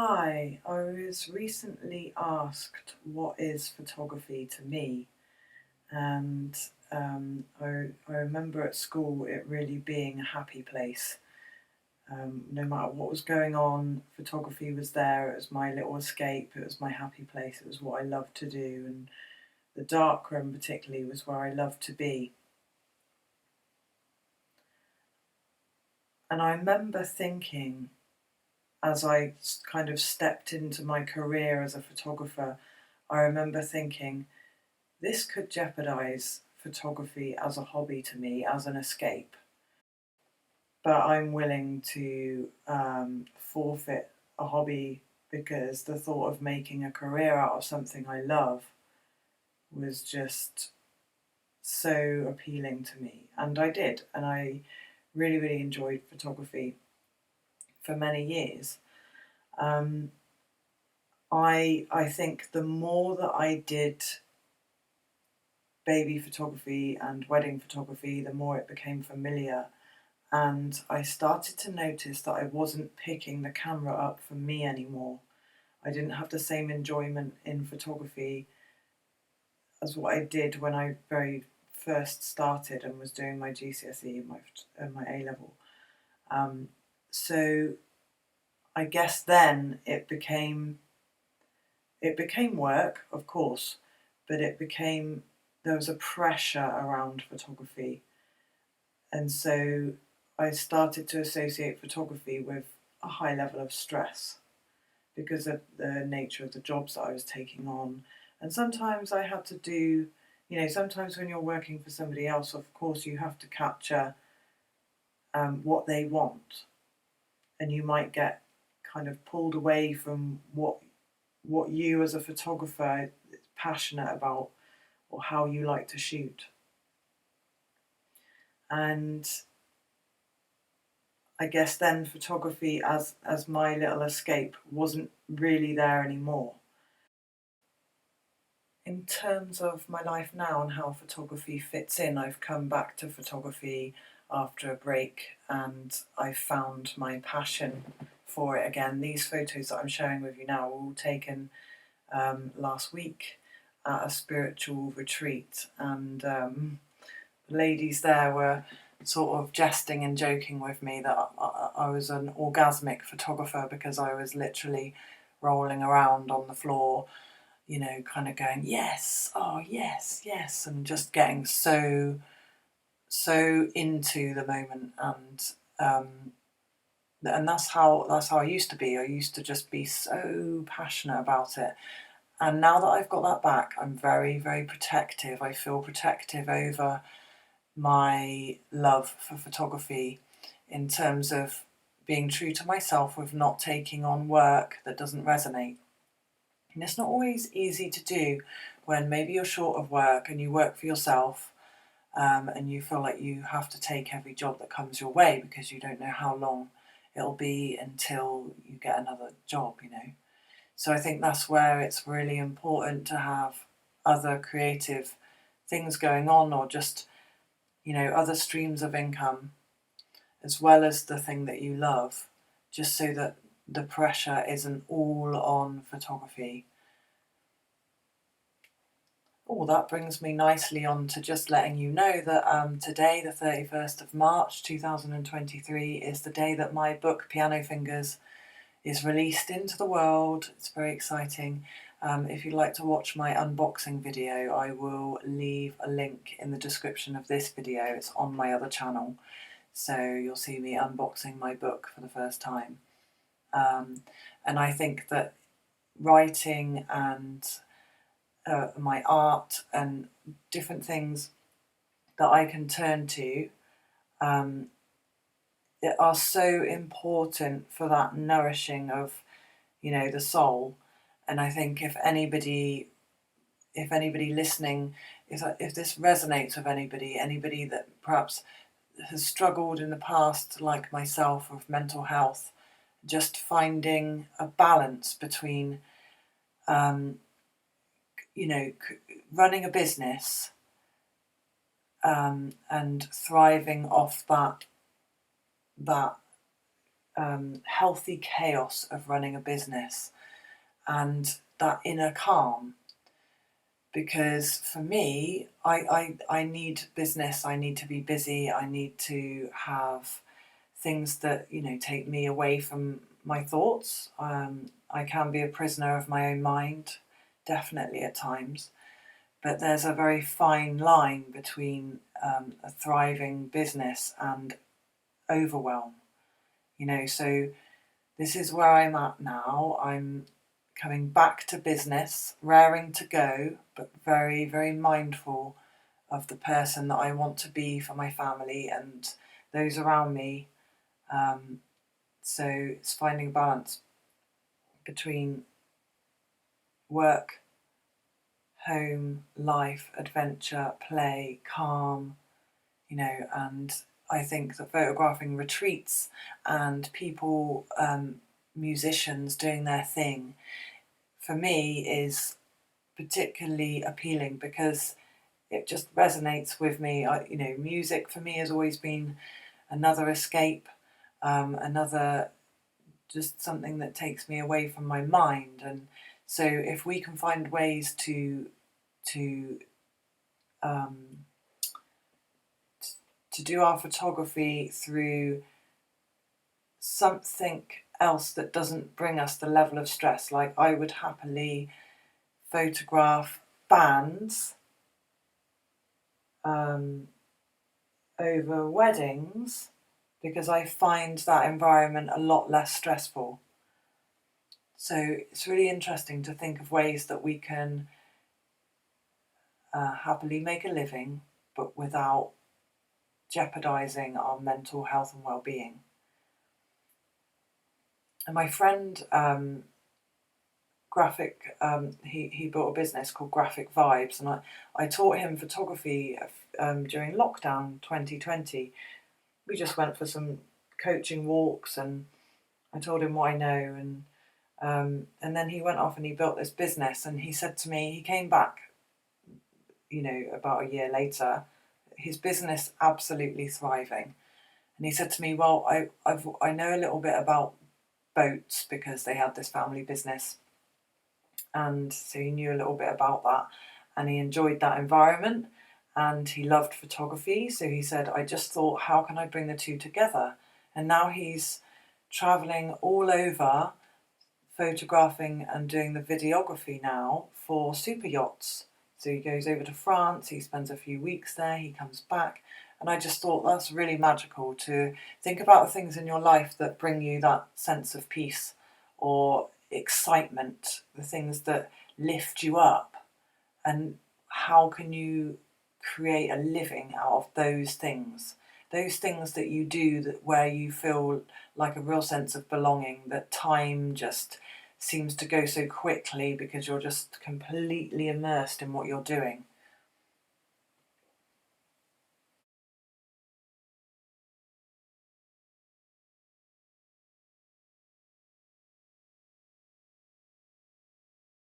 Hi, I was recently asked what is photography to me, and I remember at school it really being a happy place. No matter what was going on, photography was there. It was my little escape. It was my happy place. It was what I loved to do, and the darkroom particularly was where I loved to be. And I remember thinking, as I kind of stepped into my career as a photographer, I remember thinking, this could jeopardize photography as a hobby to me, as an escape. But I'm willing to forfeit a hobby because the thought of making a career out of something I love was just so appealing to me. And I did. And I really, really enjoyed photography for many years. Um, I think the more that I did baby photography and wedding photography, the more it became familiar. And I started to notice that I wasn't picking the camera up for me anymore. I didn't have the same enjoyment in photography as what I did when I very first started and was doing my GCSE and my A level. So I guess then it became work, of course, but there was a pressure around photography. And so I started to associate photography with a high level of stress because of the nature of the jobs that I was taking on. And sometimes I had to do, sometimes when you're working for somebody else, of course, you have to capture what they want. And you might get kind of pulled away from what you as a photographer is passionate about or how you like to shoot. And I guess then photography as my little escape wasn't really there anymore. In terms of my life now and how photography fits in, I've come back to photography after a break and I found my passion for it again. These photos that I'm sharing with you now were all taken last week at a spiritual retreat, and the ladies there were sort of jesting and joking with me that I was an orgasmic photographer because I was literally rolling around on the floor, kind of going, yes, oh, yes, yes, and just getting so into the moment. And that's how I used to be. I used to just be so passionate about it. And now that I've got that back, I'm very, very protective. I feel protective over my love for photography in terms of being true to myself with not taking on work that doesn't resonate. And it's not always easy to do when maybe you're short of work and you work for yourself, and you feel like you have to take every job that comes your way because you don't know how long it'll be until you get another job. So I think that's where it's really important to have other creative things going on, or just, other streams of income, as well as the thing that you love, just so that the pressure isn't all on photography. Oh, that brings me nicely on to just letting you know that today, the 31st of March 2023, is the day that my book, Piano Fingers, is released into the world. It's very exciting. If you'd like to watch my unboxing video, I will leave a link in the description of this video. It's on my other channel. So you'll see me unboxing my book for the first time. And I think that writing and my art and different things that I can turn to that are so important for that nourishing of, the soul. And I think if anybody listening, if this resonates with anybody that perhaps has struggled in the past, like myself, with mental health, just finding a balance between, running a business and thriving off that healthy chaos of running a business and that inner calm. Because for me, I need business, I need to be busy, I need to have things that, you know, take me away from my thoughts. I can be a prisoner of my own mind, definitely at times. But there's a very fine line between a thriving business and overwhelm. You know, so this is where I'm at now. I'm coming back to business, raring to go, but very, very mindful of the person that I want to be for my family and those around me. So it's finding a balance between work, home, life, adventure, play, calm, you know, and I think that photographing retreats and people, musicians doing their thing, for me is particularly appealing because it just resonates with me. You know, music for me has always been another escape, another just something that takes me away from my mind. And so if we can find ways to um, to do our photography through something else that doesn't bring us the level of stress, like I would happily photograph bands over weddings because I find that environment a lot less stressful. So it's really interesting to think of ways that we can happily make a living, but without jeopardizing our mental health and well-being. And my friend, he built a business called Graphic Vibes, and I taught him photography during lockdown 2020. We just went for some coaching walks, and I told him what I know, and then he went off and he built this business. And he said to me, he came back, you know, about a year later, his business absolutely thriving. And he said to me, well, I know a little bit about boats because they had this family business. And so he knew a little bit about that and he enjoyed that environment and he loved photography. So he said, I just thought, how can I bring the two together? And now he's traveling all over photographing and doing the videography now for super yachts. So he goes over to France, he spends a few weeks there, he comes back. And I just thought that's really magical to think about the things in your life that bring you that sense of peace or excitement, the things that lift you up. And how can you create a living out of those things? Those things that you do that where you feel like a real sense of belonging, that time just seems to go so quickly because you're just completely immersed in what you're doing.